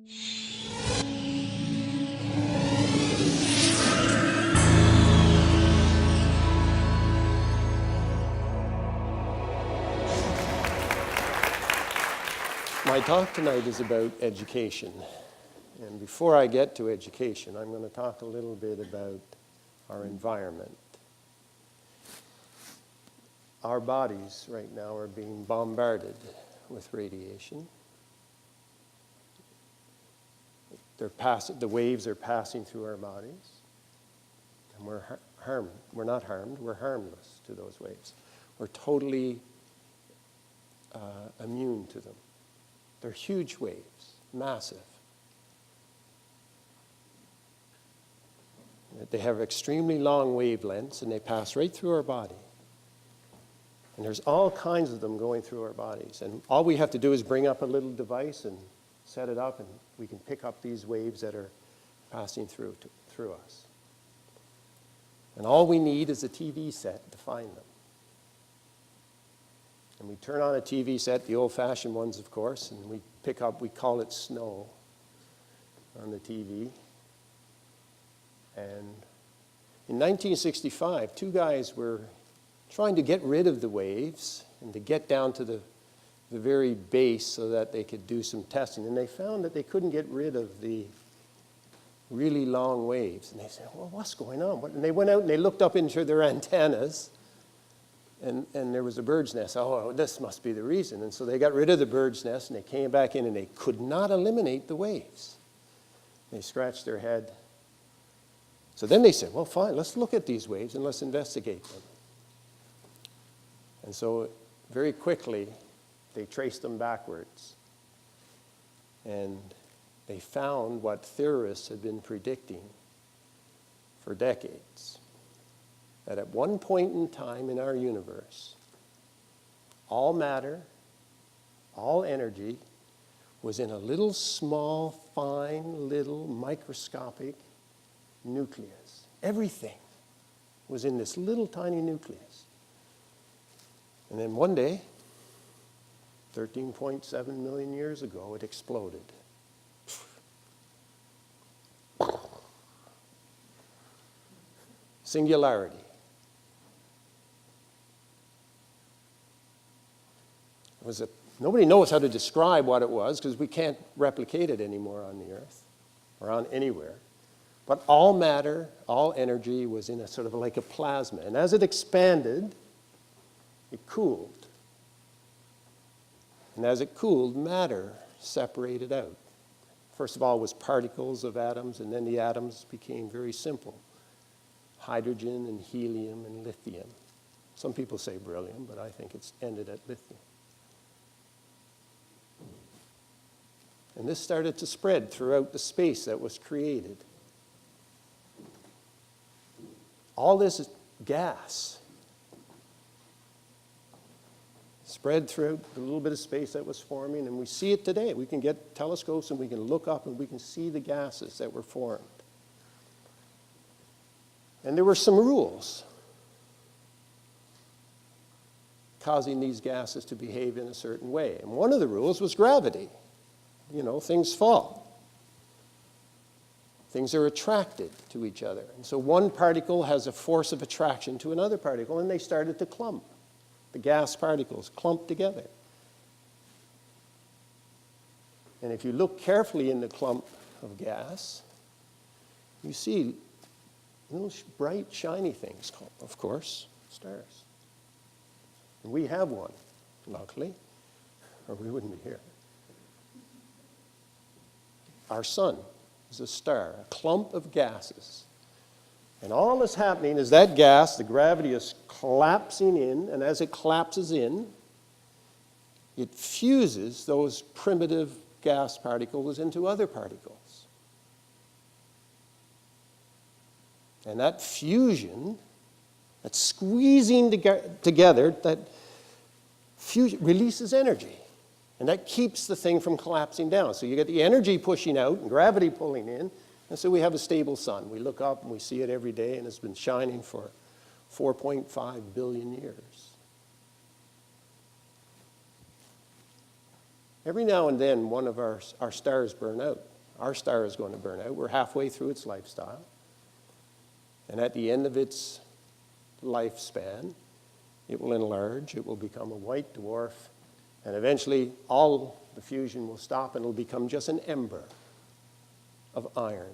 My talk tonight is about education. And before I get to education, I'm going to talk a little bit about our environment. Our bodies right now are being bombarded with radiation. The waves are passing through our bodies, and we're harmed. We're not harmed, we're harmless to those waves. We're totally immune to them. They're huge waves, massive. They have extremely long wavelengths, and they pass right through our body. And there's all kinds of them going through our bodies. And all we have to do is bring up a little device and set it up, and we can pick up these waves that are passing through us. And all we need is a TV set to find them. And we turn on a TV set, the old-fashioned ones, of course, and we call it snow on the TV. And in 1965, two guys were trying to get rid of the waves and to get down to the very base so that they could do some testing. And they found that they couldn't get rid of the really long waves. And they said, well, what's going on? And they went out and they looked up into their antennas, and there was a bird's nest. Oh, this must be the reason. And so they got rid of the bird's nest, and they came back in, and they could not eliminate the waves. They scratched their head. So then they said, well, fine, let's look at these waves and let's investigate them. And so very quickly, they traced them backwards. And they found what theorists had been predicting for decades. That at one point in time in our universe, all matter, all energy was in a little small, fine, little microscopic nucleus. Everything was in this little tiny nucleus. And then one day, 13.7 million years ago, it exploded. Singularity. Nobody knows how to describe what it was because we can't replicate it anymore on the Earth or on anywhere. But all matter, all energy was in a sort of like a plasma. And as it expanded, it cooled. And as it cooled, matter separated out. First of all, it was particles of atoms, and then the atoms became very simple. Hydrogen and helium and lithium. Some people say beryllium, but I think it's ended at lithium. And this started to spread throughout the space that was created. All this gas spread throughout the little bit of space that was forming, and we see it today. We can get telescopes and we can look up and we can see the gases that were formed. And there were some rules causing these gases to behave in a certain way. And one of the rules was gravity. You know, things fall. Things are attracted to each other. And so one particle has a force of attraction to another particle, and they started to clump. The gas particles clumped together. And if you look carefully in the clump of gas, you see little bright, shiny things, of course, stars. And we have one, luckily, or we wouldn't be here. Our sun is a star, a clump of gases. And all that's happening is that gas, the gravity is collapsing in, and as it collapses in, it fuses those primitive gas particles into other particles. And that fusion, that squeezing together, that fusion releases energy. And that keeps the thing from collapsing down. So you get the energy pushing out and gravity pulling in. And so we have a stable sun. We look up and we see it every day, and it's been shining for 4.5 billion years. Every now and then, one of our stars burn out. Our star is going to burn out. We're halfway through its lifestyle. And at the end of its lifespan, it will enlarge, it will become a white dwarf, and eventually all the fusion will stop and it'll become just an ember of iron,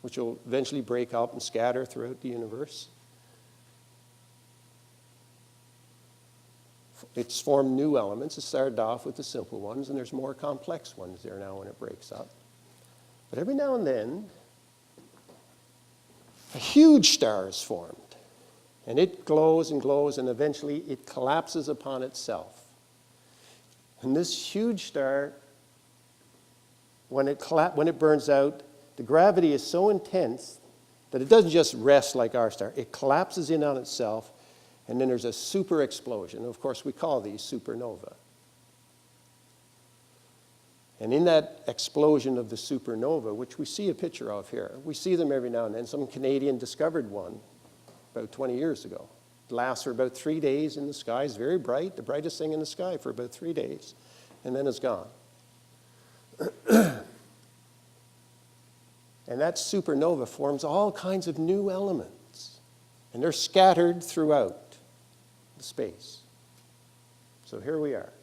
which will eventually break up and scatter throughout the universe. It's formed new elements. It started off with the simple ones, and there's more complex ones there now when it breaks up. But every now and then, a huge star is formed. And it glows and glows, and eventually it collapses upon itself. And this huge star, when it burns out, the gravity is so intense that it doesn't just rest like our star. It collapses in on itself, and then there's a super explosion. Of course, we call these supernova. And in that explosion of the supernova, which we see a picture of here, we see them every now and then. Some Canadian discovered one about 20 years ago. It lasts for about 3 days in the sky. It's very bright, the brightest thing in the sky for about 3 days, and then it's gone. And that supernova forms all kinds of new elements, and they're scattered throughout the space. So here we are,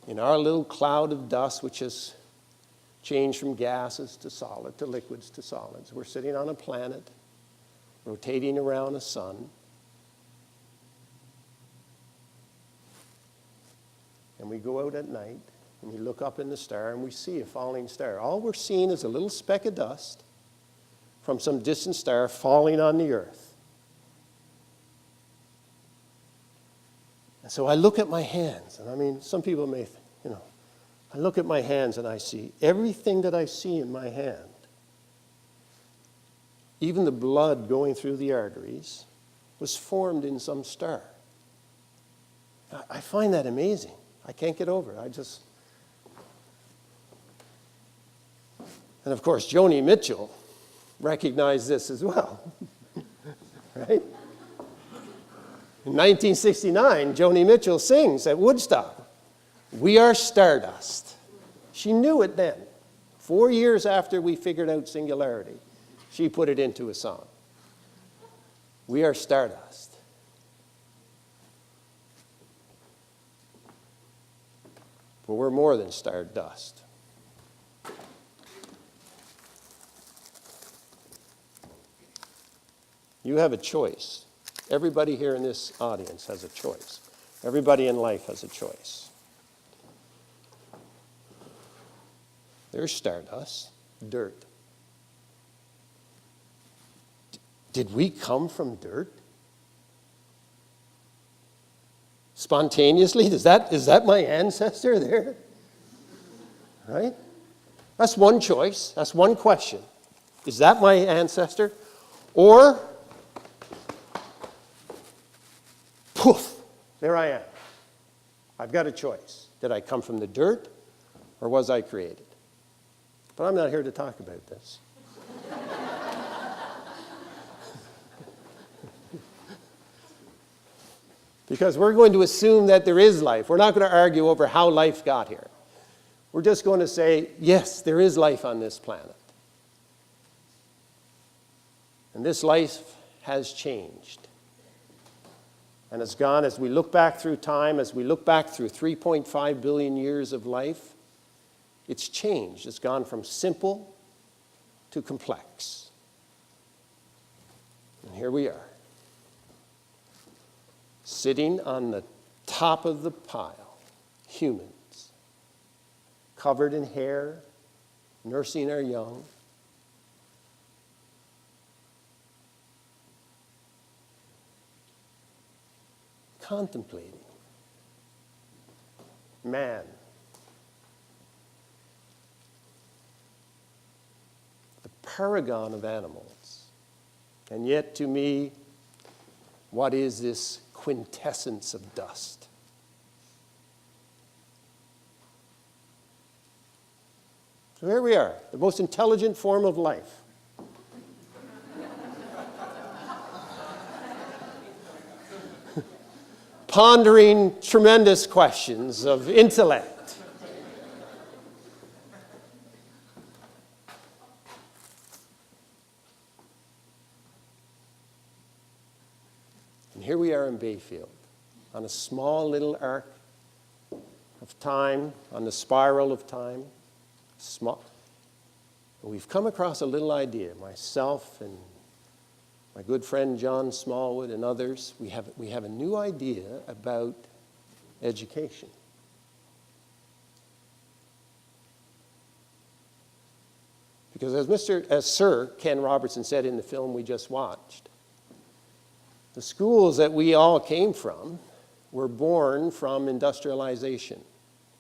in our little cloud of dust, which has changed from gases to solid, to liquids to solids. We're sitting on a planet, rotating around a sun. And we go out at night, and we look up in the star, and we see a falling star. All we're seeing is a little speck of dust from some distant star falling on the earth. And so I look at my hands, and I mean, some people may, I look at my hands and I see everything that I see in my hand, even the blood going through the arteries, was formed in some star. I find that amazing. I can't get over it. And of course, Joni Mitchell recognized this as well, right? In 1969, Joni Mitchell sings at Woodstock, "We are Stardust." She knew it then. 4 years after we figured out singularity, she put it into a song. We are Stardust. But we're more than stardust. You have a choice. Everybody here in this audience has a choice. Everybody in life has a choice. There's stardust, dirt. Did we come from dirt? Spontaneously? Is that my ancestor there? Right? That's one choice. That's one question. Is that my ancestor? Or, poof, there I am. I've got a choice. Did I come from the dirt, or was I created? But I'm not here to talk about this. Because we're going to assume that there is life. We're not going to argue over how life got here. We're just going to say, yes, there is life on this planet. And this life has changed. And it's gone, as we look back through time, as we look back through 3.5 billion years of life, it's changed. It's gone from simple to complex. And here we are, sitting on the top of the pile, humans, covered in hair, nursing our young. Contemplating man, the paragon of animals. And yet, to me, what is this quintessence of dust? So here we are, the most intelligent form of life. Pondering tremendous questions of intellect. And here we are in Bayfield, on a small little arc of time, on the spiral of time. Small. And we've come across a little idea, myself and my good friend John Smallwood and others. We have a new idea about education. Because as Sir Ken Robertson said in the film we just watched, the schools that we all came from were born from industrialization.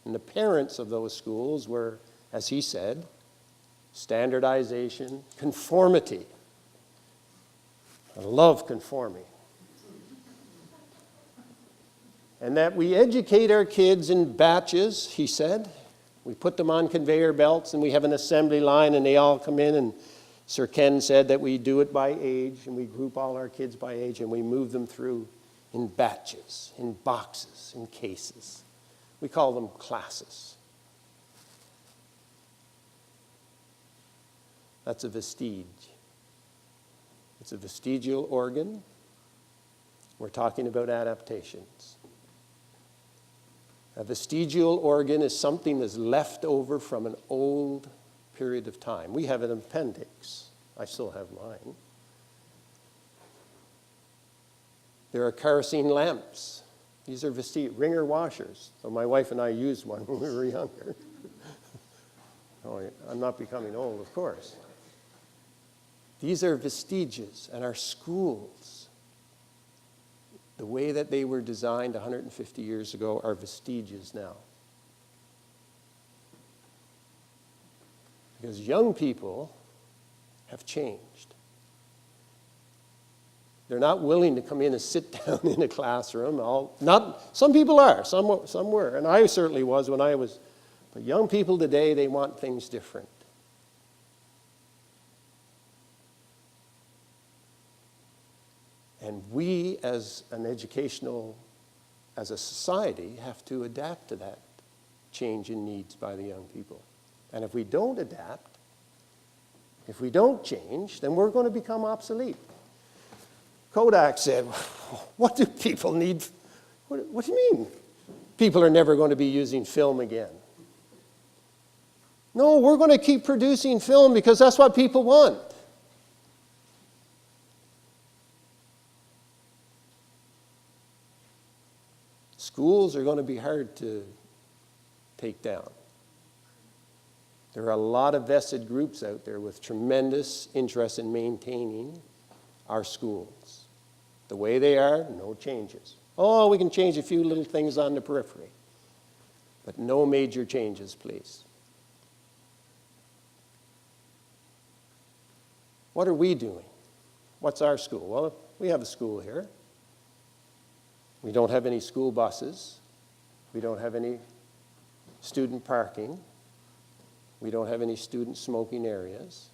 And the parents of those schools were, as he said, standardization, conformity. I love conforming. And that we educate our kids in batches, he said. We put them on conveyor belts and we have an assembly line and they all come in, and Sir Ken said that we do it by age and we group all our kids by age and we move them through in batches, in boxes, in cases. We call them classes. That's a vestige. It's a vestigial organ. We're talking about adaptations. A vestigial organ is something that's left over from an old period of time. We have an appendix. I still have mine. There are kerosene lamps. These are ringer washers. So my wife and I used one when we were younger. Oh, I'm not becoming old, of course. These are vestiges, and our schools, the way that they were designed 150 years ago, are vestiges now. Because young people have changed. They're not willing to come in and sit down in a classroom. Some people are, some were, and I certainly was when I was. But young people today, they want things different. And we, as a society, have to adapt to that change in needs by the young people. And if we don't adapt, if we don't change, then we're going to become obsolete. Kodak said, what do people need? What do you mean? People are never going to be using film again. No, we're going to keep producing film because that's what people want. Schools are going to be hard to take down. There are a lot of vested groups out there with tremendous interest in maintaining our schools. The way they are, no changes. Oh, we can change a few little things on the periphery. But no major changes, please. What are we doing? What's our school? Well, we have a school here. We don't have any school buses. We don't have any student parking. We don't have any student smoking areas.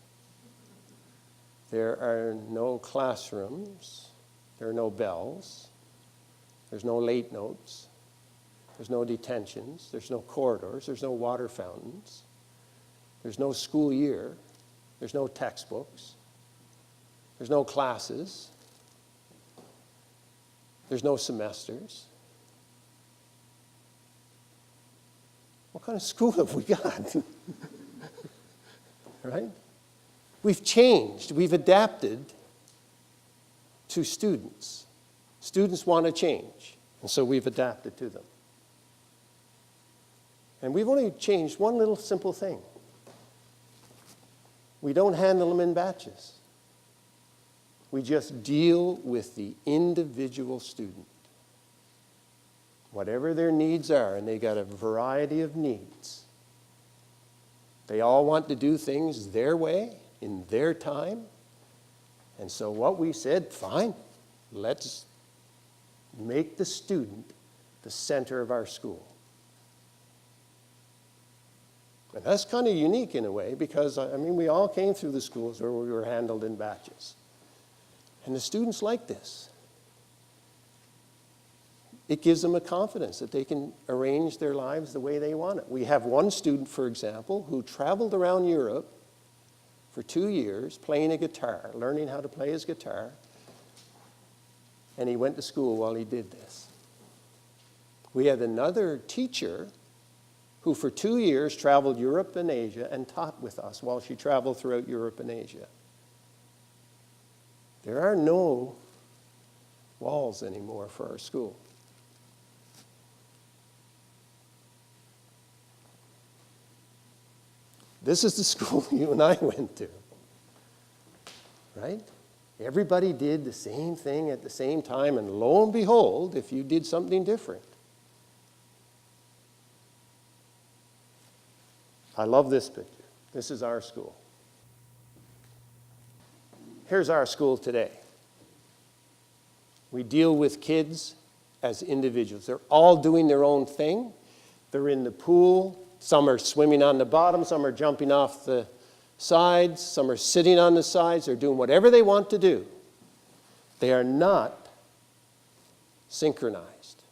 There are no classrooms. There are no bells. There's no late notes. There's no detentions. There's no corridors. There's no water fountains. There's no school year. There's no textbooks. There's no classes. There's no semesters. What kind of school have we got? Right? We've changed. We've adapted to students. Students want to change, and so we've adapted to them. And we've only changed one little simple thing. We don't handle them in batches. We just deal with the individual student. Whatever their needs are, and they got a variety of needs. They all want to do things their way, in their time. And so what we said, fine, let's make the student the center of our school. And that's kind of unique in a way because, we all came through the schools where we were handled in batches. And the students like this. It gives them a confidence that they can arrange their lives the way they want it. We have one student, for example, who traveled around Europe for 2 years playing a guitar, learning how to play his guitar. and he went to school while he did this. We had another teacher who for 2 years traveled Europe and Asia and taught with us while she traveled throughout Europe and Asia. There are no walls anymore for our school. This is the school you and I went to, right? Everybody did the same thing at the same time, and lo and behold, if you did something different. I love this picture. This is our school. Here's our school today. We deal with kids as individuals. They're all doing their own thing. They're in the pool. Some are swimming on the bottom. Some are jumping off the sides. Some are sitting on the sides. They're doing whatever they want to do. They are not synchronized.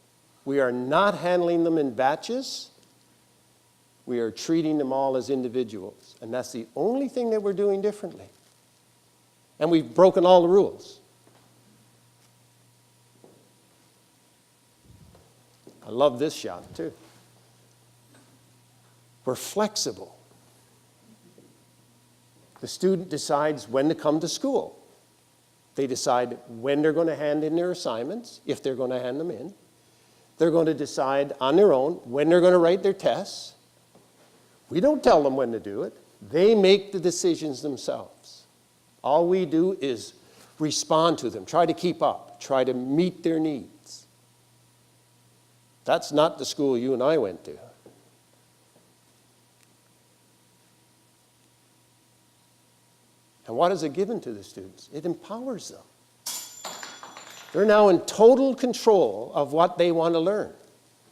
We are not handling them in batches. We are treating them all as individuals. And that's the only thing that we're doing differently. And we've broken all the rules. I love this shot too. We're flexible. The student decides when to come to school. They decide when they're going to hand in their assignments, if they're going to hand them in. They're going to decide on their own when they're going to write their tests. We don't tell them when to do it. They make the decisions themselves. All we do is respond to them, try to keep up, try to meet their needs. That's not the school you and I went to. And what is it given to the students? It empowers them. They're now in total control of what they want to learn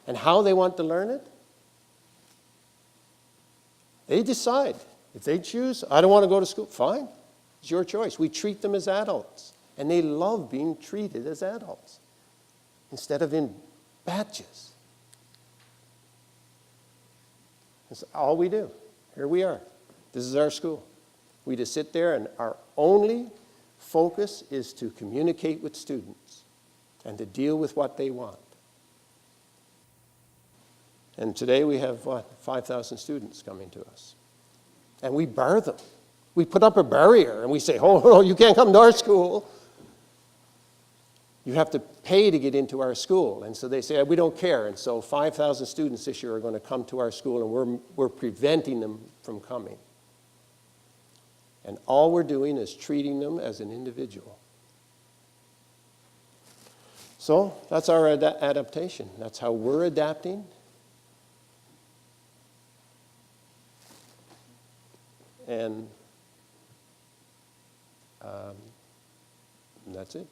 and how they want to learn it. They decide. If they choose, I don't want to go to school, fine. It's your choice. We treat them as adults. And they love being treated as adults instead of in batches. That's all we do. Here we are. This is our school. We just sit there, and our only focus is to communicate with students and to deal with what they want. And today we have, 5,000 students coming to us. And we bar them. We put up a barrier, and we say, oh, no, you can't come to our school. You have to pay to get into our school. And so they say, we don't care. And so 5,000 students this year are going to come to our school, and we're preventing them from coming. And all we're doing is treating them as an individual. So that's our adaptation. That's how we're adapting. And that's it.